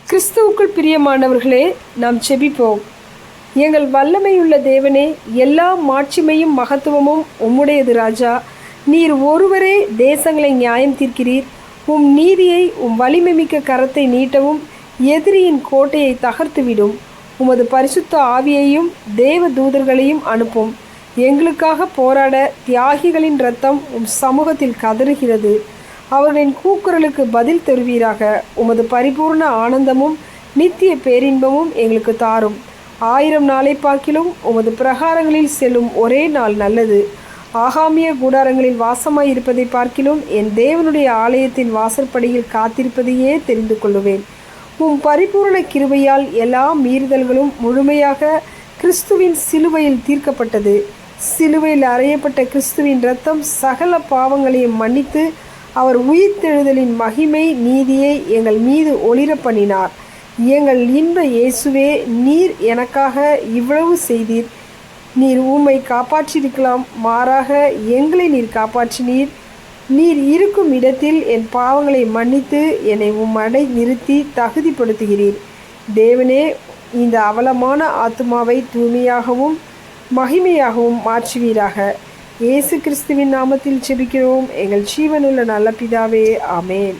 கிறிஸ்துவுக்குள் பிரியமானவர்களே, நாம் செபிப்போம். எங்கள் வல்லமையுள்ள தேவனே, எல்லா மாட்சிமையும் மகத்துவமும் உம்முடையது ராஜா. நீர் ஒருவரே தேசங்களை நியாயம் தீர்க்கிறீர். உம் நீதியை வலிமை மிக்க கரத்தை நீட்டவும் எதிரியின் கோட்டையை தகர்த்துவிடும். உமது பரிசுத்த ஆவியையும் தேவ தூதர்களையும் அனுப்பும். எங்களுக்காக போராட தியாகிகளின் இரத்தம் சமூகத்தில் கதறுகிறது. அவர்களின் கூக்குரலுக்கு பதில் தருவீராக. உமது பரிபூர்ண ஆனந்தமும் நித்திய பேரின்பமும் எங்களுக்கு தாரும். 1000 நாளை பார்க்கிலும் உமது பிரகாரங்களில் செல்லும் ஒரே நாள் நல்லது. ஆகாமிய கூடாரங்களில் வாசமாய் இருப்பதை பார்க்கிலும் என் தேவனுடைய ஆலயத்தின் வாசற்படியில் காத்திருப்பதையே தெரிந்து கொள்ளுவேன். உம் பரிபூர்ண கிருபையால் எல்லா மீறுதல்களும் முழுமையாக கிறிஸ்துவின் சிலுவையில் தீர்க்கப்பட்டது. சிலுவையில் அறையப்பட்ட கிறிஸ்துவின் இரத்தம் சகல பாவங்களையும் மன்னித்து அவர் உயிர்த்தெழுதலின் மகிமை நீதியை எங்கள் மீது ஒளிர பண்ணினார். எங்கள் இன்ப இயேசுவே, நீர் எனக்காக இவ்வளவு செய்தீர். நீர் உம்மை காப்பாற்றியிருக்கலாம், மாறாக எங்களை நீர் காப்பாற்றினீர். நீர் இருக்கும் இடத்தில் என் பாவங்களை மன்னித்து என்னை உம்மடை நிறுத்தி தகுதிப்படுத்துகிறீர். தேவனே, இந்த அவலமான ஆத்துமாவை தூய்மையாகவும் மகிமையாகவும் மாற்றுவீராக. இயேசு கிறிஸ்துவின் நாமத்தில் ஜெபிக்கிறோம் எங்கள் ஜீவனுள்ள நல்ல பிதாவே, ஆமேன்.